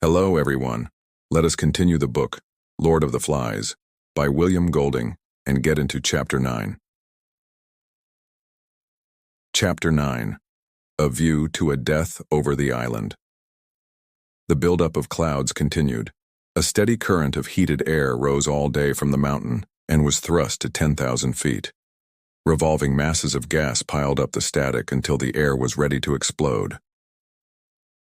Hello, everyone. Let us continue the book, Lord of the Flies, by William Golding, and get into Chapter 9. Chapter 9. A View to a Death Over the Island. The buildup of clouds continued. A steady current of heated air rose all day from the mountain and was thrust to 10,000 feet. Revolving masses of gas piled up the static until the air was ready to explode.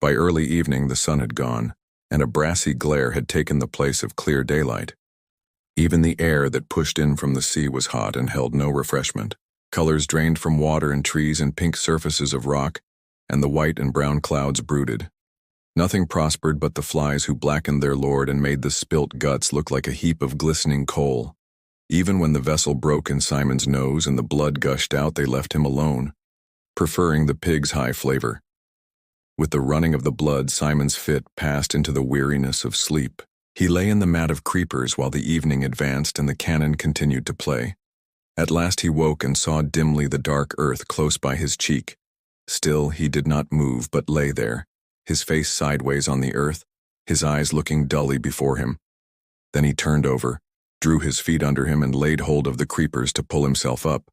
By early evening, the sun had gone, and a brassy glare had taken the place of clear daylight. Even the air that pushed in from the sea was hot and held no refreshment. Colors drained from water and trees and pink surfaces of rock, and the white and brown clouds brooded. Nothing prospered but the flies who blackened their lord and made the spilt guts look like a heap of glistening coal. Even when the vessel broke in Simon's nose and the blood gushed out, they left him alone, preferring the pig's high flavor. With the running of the blood, Simon's fit passed into the weariness of sleep. He lay in the mat of creepers while the evening advanced and the cannon continued to play. At last he woke and saw dimly the dark earth close by his cheek. Still he did not move but lay there, his face sideways on the earth, his eyes looking dully before him. Then he turned over, drew his feet under him and laid hold of the creepers to pull himself up.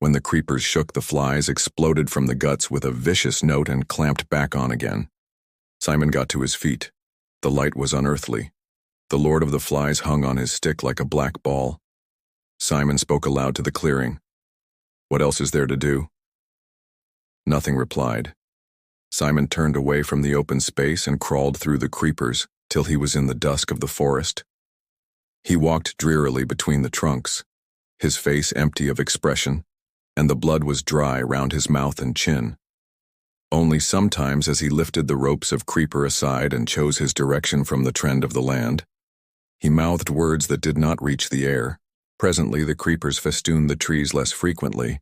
When the creepers shook, the flies exploded from the guts with a vicious note and clamped back on again. Simon got to his feet. The light was unearthly. The Lord of the Flies hung on his stick like a black ball. Simon spoke aloud to the clearing. "What else is there to do?" Nothing replied. Simon turned away from the open space and crawled through the creepers till he was in the dusk of the forest. He walked drearily between the trunks, his face empty of expression, and the blood was dry round his mouth and chin. Only sometimes, as he lifted the ropes of creeper aside and chose his direction from the trend of the land, he mouthed words that did not reach the air. Presently the creepers festooned the trees less frequently,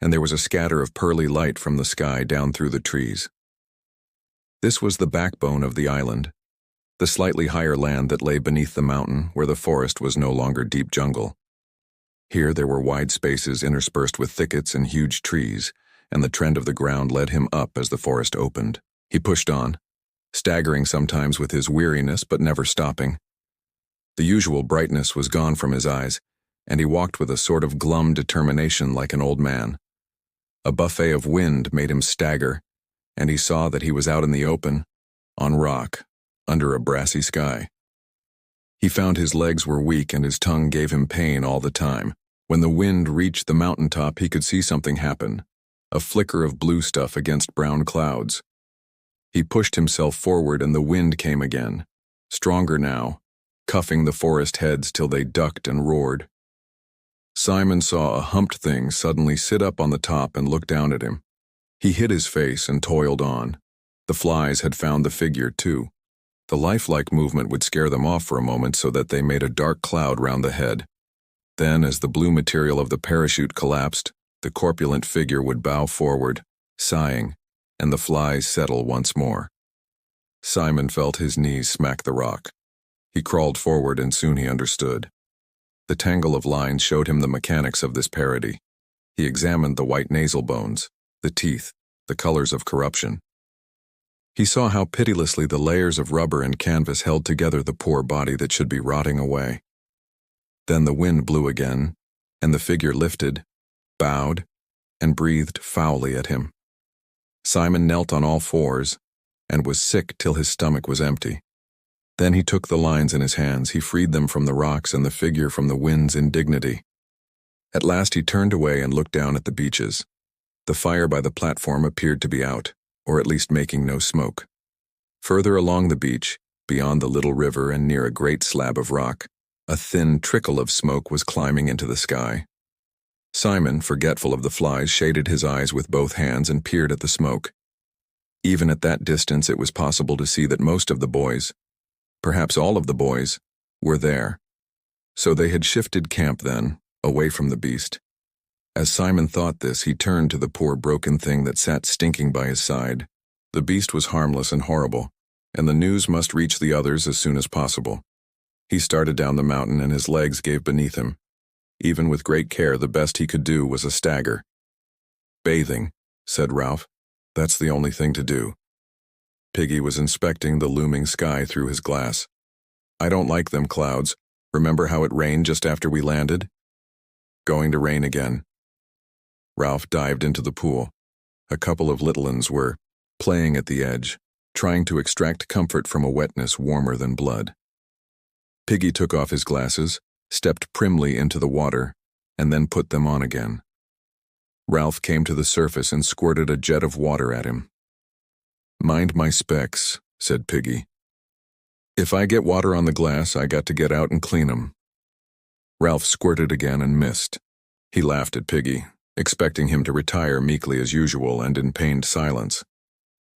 and there was a scatter of pearly light from the sky down through the trees. This was the backbone of the island, the slightly higher land that lay beneath the mountain where the forest was no longer deep jungle. Here there were wide spaces interspersed with thickets and huge trees, and the trend of the ground led him up as the forest opened. He pushed on, staggering sometimes with his weariness but never stopping. The usual brightness was gone from his eyes, and he walked with a sort of glum determination like an old man. A buffet of wind made him stagger, and he saw that he was out in the open, on rock, under a brassy sky. He found his legs were weak and his tongue gave him pain all the time. When the wind reached the mountaintop, he could see something happen, a flicker of blue stuff against brown clouds. He pushed himself forward and the wind came again, stronger now, cuffing the forest heads till they ducked and roared. Simon saw a humped thing suddenly sit up on the top and look down at him. He hid his face and toiled on. The flies had found the figure too. The lifelike movement would scare them off for a moment so that they made a dark cloud round the head. Then, as the blue material of the parachute collapsed, the corpulent figure would bow forward, sighing, and the flies settle once more. Simon felt his knees smack the rock. He crawled forward and soon he understood. The tangle of lines showed him the mechanics of this parody. He examined the white nasal bones, the teeth, the colors of corruption. He saw how pitilessly the layers of rubber and canvas held together the poor body that should be rotting away. Then the wind blew again, and the figure lifted, bowed, and breathed foully at him. Simon knelt on all fours, and was sick till his stomach was empty. Then he took the lines in his hands, he freed them from the rocks and the figure from the wind's indignity. At last he turned away and looked down at the beaches. The fire by the platform appeared to be out, or at least making no smoke. Further along the beach, beyond the little river and near a great slab of rock, a thin trickle of smoke was climbing into the sky. Simon, forgetful of the flies, shaded his eyes with both hands and peered at the smoke. Even at that distance it was possible to see that most of the boys, perhaps all of the boys, were there. So they had shifted camp then, away from the beast. As Simon thought this, he turned to the poor broken thing that sat stinking by his side. The beast was harmless and horrible, and the news must reach the others as soon as possible. He started down the mountain and his legs gave beneath him. Even with great care, the best he could do was a stagger. "Bathing," said Ralph. "That's the only thing to do." Piggy was inspecting the looming sky through his glass. "I don't like them clouds. Remember how it rained just after we landed? Going to rain again." Ralph dived into the pool. A couple of little uns were playing at the edge, trying to extract comfort from a wetness warmer than blood. Piggy took off his glasses, stepped primly into the water, and then put them on again. Ralph came to the surface and squirted a jet of water at him. "Mind my specs," said Piggy. "If I get water on the glass, I got to get out and clean 'em." Ralph squirted again and missed. He laughed at Piggy, expecting him to retire meekly as usual and in pained silence.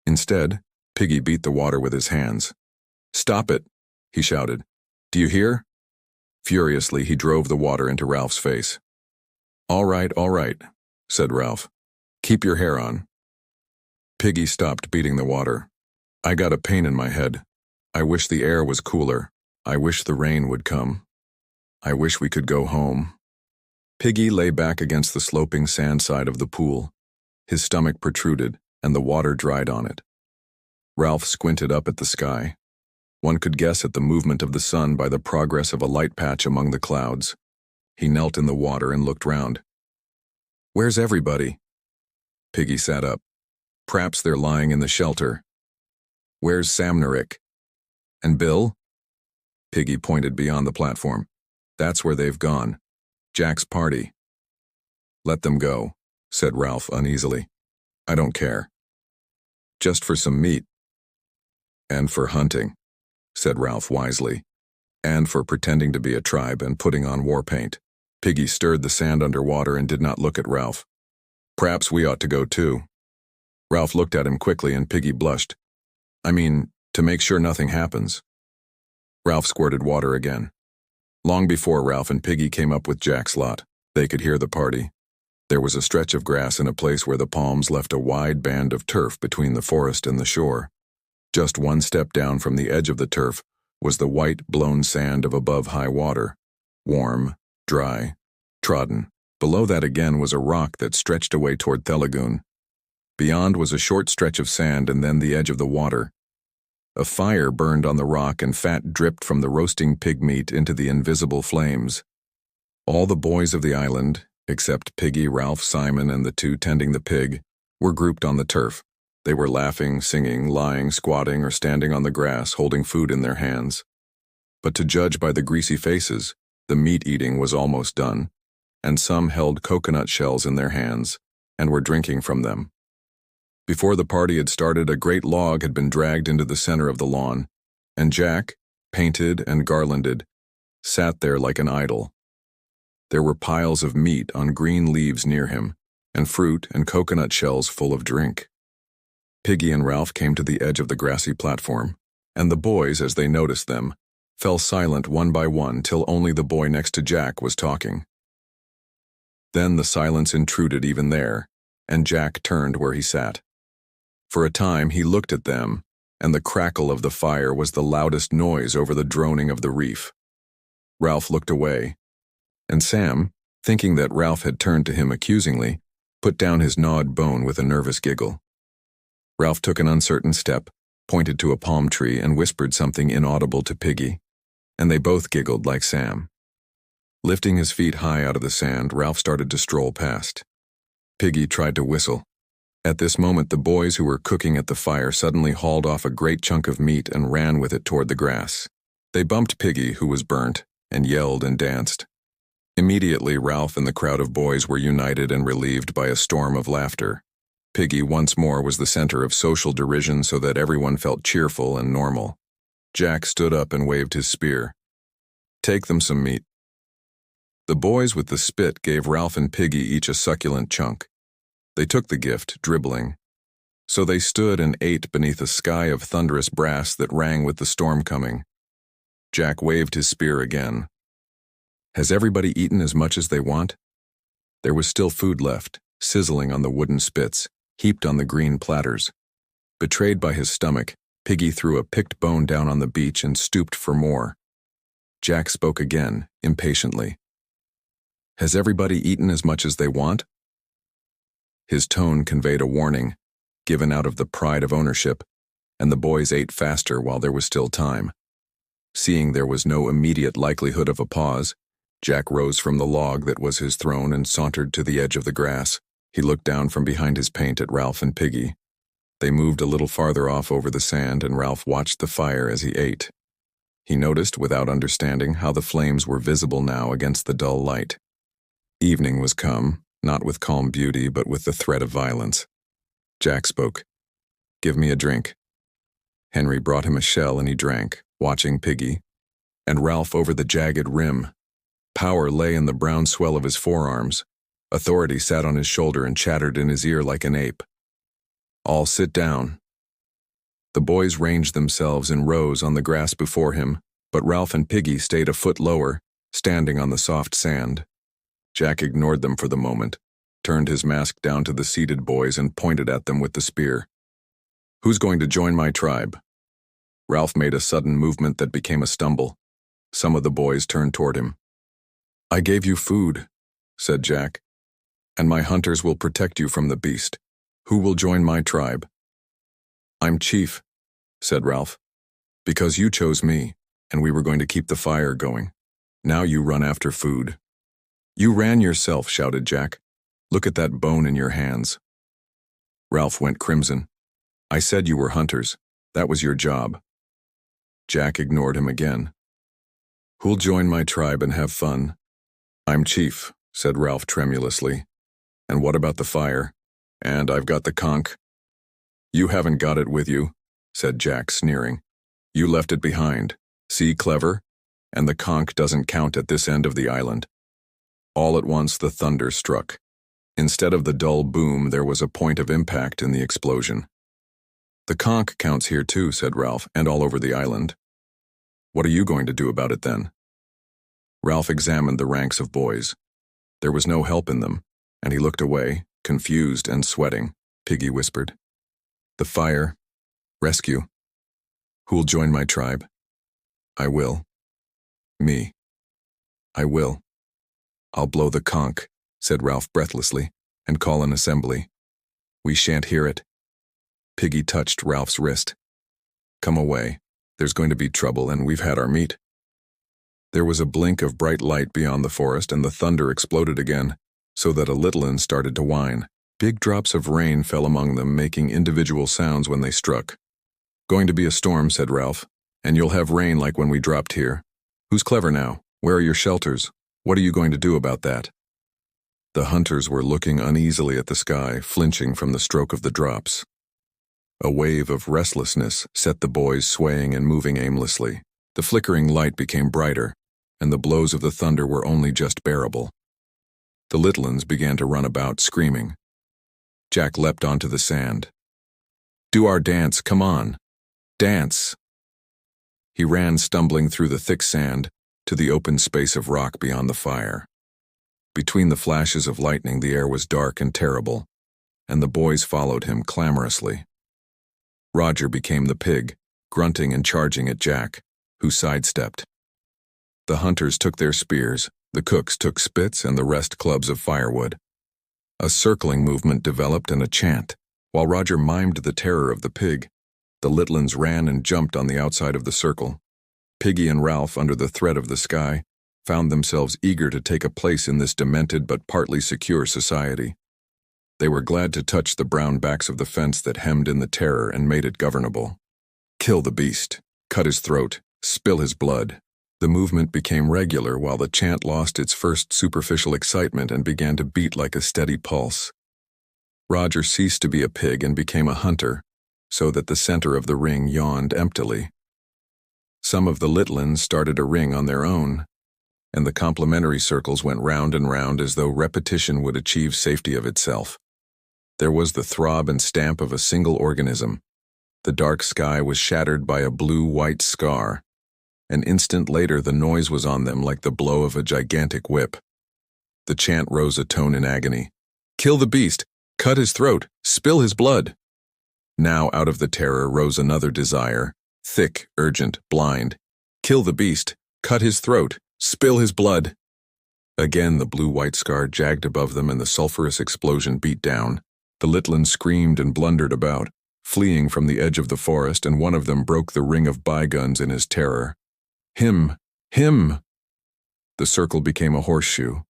Instead, Piggy beat the water with his hands. "Stop it," he shouted. "Do you hear?" Furiously, he drove the water into Ralph's face. All right," said Ralph. "Keep your hair on." Piggy stopped beating the water. "I got a pain in my head. I wish the air was cooler. I wish the rain would come. I wish we could go home." Piggy lay back against the sloping sand side of the pool. His stomach protruded, and the water dried on it. Ralph squinted up at the sky. One could guess at the movement of the sun by the progress of a light patch among the clouds. He knelt in the water and looked round. "Where's everybody?" Piggy sat up. "P'raps they're lying in the shelter." "Where's Samnerick?" "And Bill?" Piggy pointed beyond the platform. "That's where they've gone. Jack's party." "Let them go," said Ralph uneasily. "I don't care. Just for some meat." "And for hunting," said Ralph wisely. "And for pretending to be a tribe and putting on war paint." Piggy stirred the sand underwater and did not look at Ralph. "Perhaps we ought to go too." Ralph looked at him quickly and Piggy blushed. "I mean, to make sure nothing happens." Ralph squirted water again. Long before Ralph and Piggy came up with Jack's lot, they could hear the party. There was a stretch of grass in a place where the palms left a wide band of turf between the forest and the shore. Just one step down from the edge of the turf was the white, blown sand of above high water, warm, dry, trodden. Below that again was a rock that stretched away toward Thelagoon. Beyond was a short stretch of sand and then the edge of the water. A fire burned on the rock and fat dripped from the roasting pig meat into the invisible flames. All the boys of the island, except Piggy, Ralph, Simon, and the two tending the pig, were grouped on the turf. They were laughing, singing, lying, squatting, or standing on the grass, holding food in their hands. But to judge by the greasy faces, the meat-eating was almost done, and some held coconut shells in their hands and were drinking from them. Before the party had started, a great log had been dragged into the center of the lawn, and Jack, painted and garlanded, sat there like an idol. There were piles of meat on green leaves near him, and fruit and coconut shells full of drink. Piggy and Ralph came to the edge of the grassy platform, and the boys, as they noticed them, fell silent one by one till only the boy next to Jack was talking. Then the silence intruded even there, and Jack turned where he sat. For a time he looked at them, and the crackle of the fire was the loudest noise over the droning of the reef. Ralph looked away, and Sam, thinking that Ralph had turned to him accusingly, put down his gnawed bone with a nervous giggle. Ralph took an uncertain step, pointed to a palm tree, and whispered something inaudible to Piggy, and they both giggled like Sam. Lifting his feet high out of the sand, Ralph started to stroll past. Piggy tried to whistle. At this moment, the boys who were cooking at the fire suddenly hauled off a great chunk of meat and ran with it toward the grass. They bumped Piggy, who was burnt, and yelled and danced. Immediately, Ralph and the crowd of boys were united and relieved by a storm of laughter. Piggy once more was the center of social derision so that everyone felt cheerful and normal. Jack stood up and waved his spear. "Take them some meat." The boys with the spit gave Ralph and Piggy each a succulent chunk. They took the gift, dribbling. So they stood and ate beneath a sky of thunderous brass that rang with the storm coming. Jack waved his spear again. "Has everybody eaten as much as they want?" There was still food left, sizzling on the wooden spits, heaped on the green platters. Betrayed by his stomach, Piggy threw a picked bone down on the beach and stooped for more. Jack spoke again, impatiently. "Has everybody eaten as much as they want?" His tone conveyed a warning, given out of the pride of ownership, and the boys ate faster while there was still time. Seeing there was no immediate likelihood of a pause, Jack rose from the log that was his throne and sauntered to the edge of the grass. He looked down from behind his paint at Ralph and Piggy. They moved a little farther off over the sand, and Ralph watched the fire as he ate. He noticed, without understanding, how the flames were visible now against the dull light. Evening was come, not with calm beauty, but with the threat of violence. Jack spoke. "Give me a drink." Henry brought him a shell and he drank, watching Piggy, and Ralph over the jagged rim. Power lay in the brown swell of his forearms. Authority sat on his shoulder and chattered in his ear like an ape. "All sit down." The boys ranged themselves in rows on the grass before him, but Ralph and Piggy stayed a foot lower, standing on the soft sand. Jack ignored them for the moment, turned his mask down to the seated boys and pointed at them with the spear. "Who's going to join my tribe?" Ralph made a sudden movement that became a stumble. Some of the boys turned toward him. "I gave you food," said Jack, "and my hunters will protect you from the beast. Who will join my tribe?" "I'm chief," said Ralph, "because you chose me, and we were going to keep the fire going. Now you run after food." "You ran yourself," shouted Jack. "Look at that bone in your hands." Ralph went crimson. "I said you were hunters. That was your job." Jack ignored him again. "Who'll join my tribe and have fun?" "I'm chief," said Ralph tremulously. "And what about the fire? And I've got the conch." "You haven't got it with you," said Jack, sneering. "You left it behind. See, clever? And the conch doesn't count at this end of the island." All at once the thunder struck. Instead of the dull boom, there was a point of impact in the explosion. "The conch counts here too," said Ralph, "and all over the island." "What are you going to do about it then?" Ralph examined the ranks of boys. There was no help in them, and he looked away, confused and sweating. Piggy whispered, "The fire. Rescue. Who'll join my tribe?" "I will." "Me." "I will." "I'll blow the conch," said Ralph breathlessly, "and call an assembly. We shan't hear it." Piggy touched Ralph's wrist. "Come away. There's going to be trouble, and we've had our meat." There was a blink of bright light beyond the forest, and the thunder exploded again, so that a little one started to whine. Big drops of rain fell among them, making individual sounds when they struck. "Going to be a storm," said Ralph, "and you'll have rain like when we dropped here. Who's clever now? Where are your shelters? What are you going to do about that?" The hunters were looking uneasily at the sky, flinching from the stroke of the drops. A wave of restlessness set the boys swaying and moving aimlessly. The flickering light became brighter, and the blows of the thunder were only just bearable. The little ones began to run about, screaming. Jack leapt onto the sand. "Do our dance, come on! Dance!" He ran stumbling through the thick sand to the open space of rock beyond the fire. Between the flashes of lightning, the air was dark and terrible, and the boys followed him clamorously. Roger became the pig, grunting and charging at Jack, who sidestepped. The hunters took their spears, the cooks took spits, and the rest clubs of firewood. A circling movement developed and a chant. While Roger mimed the terror of the pig, the little ones ran and jumped on the outside of the circle. Piggy and Ralph, under the threat of the sky, found themselves eager to take a place in this demented but partly secure society. They were glad to touch the brown backs of the fence that hemmed in the terror and made it governable. Kill the beast, cut his throat, spill his blood. The movement became regular while the chant lost its first superficial excitement and began to beat like a steady pulse. Roger ceased to be a pig and became a hunter, so that the center of the ring yawned emptily. Some of the little ones started a ring on their own, and the complementary circles went round and round as though repetition would achieve safety of itself. There was the throb and stamp of a single organism. The dark sky was shattered by a blue-white scar. An instant later, the noise was on them like the blow of a gigantic whip. The chant rose a tone in agony. Kill the beast, cut his throat, spill his blood. Now out of the terror rose another desire, thick, urgent, blind. Kill the beast, cut his throat, spill his blood. Again the blue-white scar jagged above them and the sulphurous explosion beat down. The little one screamed and blundered about, fleeing from the edge of the forest, and one of them broke the ring of byguns in his terror. Him! Him! The circle became a horseshoe.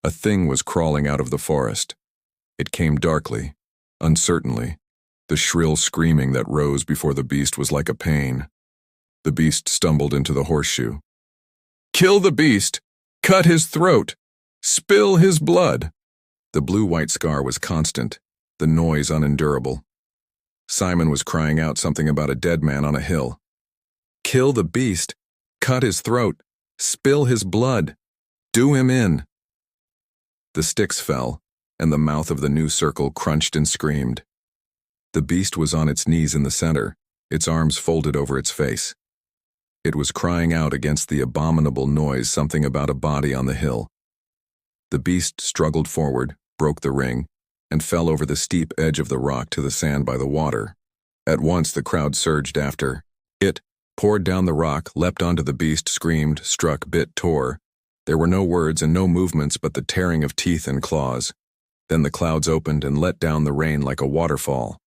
A thing was crawling out of the forest. It came darkly, uncertainly. The shrill screaming that rose before the beast was like a pain. The beast stumbled into the horseshoe. "Kill the beast! Cut his throat! Spill his blood!" The blue-white scar was constant, the noise unendurable. Simon was crying out something about a dead man on a hill. "Kill the beast! Cut his throat! Spill his blood! Do him in!" The sticks fell, and the mouth of the new circle crunched and screamed. The beast was on its knees in the center, its arms folded over its face. It was crying out against the abominable noise, something about a body on the hill. The beast struggled forward, broke the ring, and fell over the steep edge of the rock to the sand by the water. At once the crowd surged after. It poured down the rock, leapt onto the beast, screamed, struck, bit, tore. There were no words and no movements but the tearing of teeth and claws. Then the clouds opened and let down the rain like a waterfall.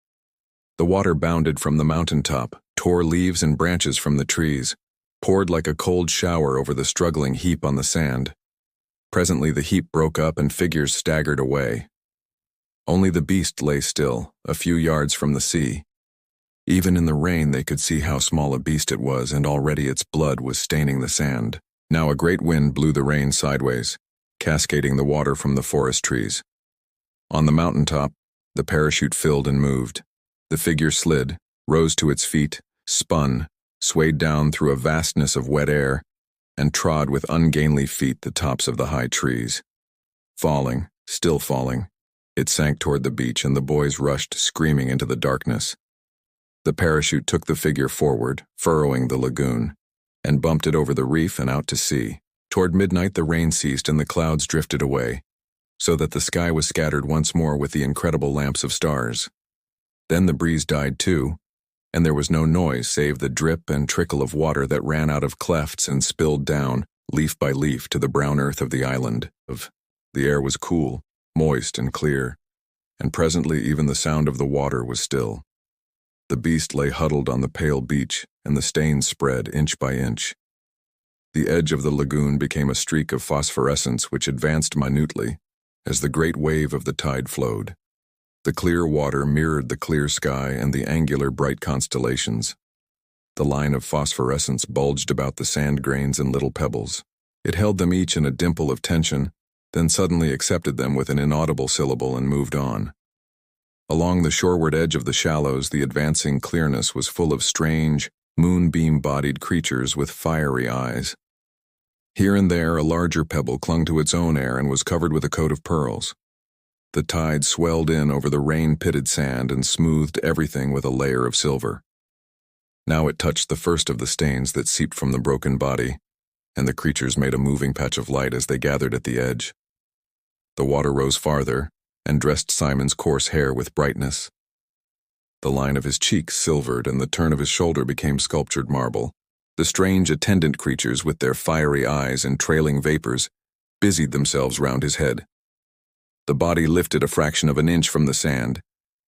The water bounded from the mountaintop, tore leaves and branches from the trees, poured like a cold shower over the struggling heap on the sand. Presently the heap broke up and figures staggered away. Only the beast lay still, a few yards from the sea. Even in the rain they could see how small a beast it was, and already its blood was staining the sand. Now a great wind blew the rain sideways, cascading the water from the forest trees. On the mountaintop, the parachute filled and moved. The figure slid, rose to its feet, spun, swayed down through a vastness of wet air, and trod with ungainly feet the tops of the high trees. Falling, still falling, it sank toward the beach, and the boys rushed screaming into the darkness. The parachute took the figure forward, furrowing the lagoon, and bumped it over the reef and out to sea. Toward midnight the rain ceased and the clouds drifted away, so that the sky was scattered once more with the incredible lamps of stars. Then the breeze died too, and there was no noise save the drip and trickle of water that ran out of clefts and spilled down, leaf by leaf, to the brown earth of the island. The air was cool, moist and clear, and presently even the sound of the water was still. The beast lay huddled on the pale beach, and the stains spread inch by inch. The edge of the lagoon became a streak of phosphorescence which advanced minutely as the great wave of the tide flowed. The clear water mirrored the clear sky and the angular bright constellations. The line of phosphorescence bulged about the sand grains and little pebbles. It held them each in a dimple of tension, then suddenly accepted them with an inaudible syllable and moved on. Along the shoreward edge of the shallows, the advancing clearness was full of strange, moonbeam-bodied creatures with fiery eyes. Here and there a larger pebble clung to its own air and was covered with a coat of pearls. The tide swelled in over the rain-pitted sand and smoothed everything with a layer of silver. Now it touched the first of the stains that seeped from the broken body, and the creatures made a moving patch of light as they gathered at the edge. The water rose farther and dressed Simon's coarse hair with brightness. The line of his cheeks silvered and the turn of his shoulder became sculptured marble. The strange attendant creatures with their fiery eyes and trailing vapors busied themselves round his head. The body lifted a fraction of an inch from the sand,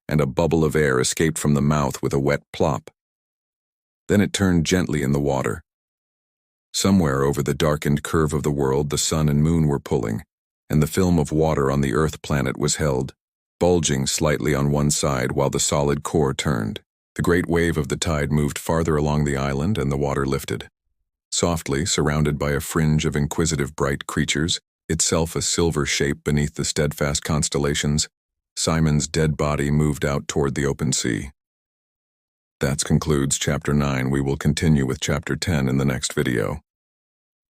and a bubble of air escaped from the mouth with a wet plop. Then it turned gently in the water. Somewhere over the darkened curve of the world the sun and moon were pulling, and the film of water on the Earth planet was held, bulging slightly on one side while the solid core turned. The great wave of the tide moved farther along the island and the water lifted. Softly, surrounded by a fringe of inquisitive bright creatures, itself a silver shape beneath the steadfast constellations, Simon's dead body moved out toward the open sea. That concludes Chapter 9. We will continue with Chapter 10 in the next video.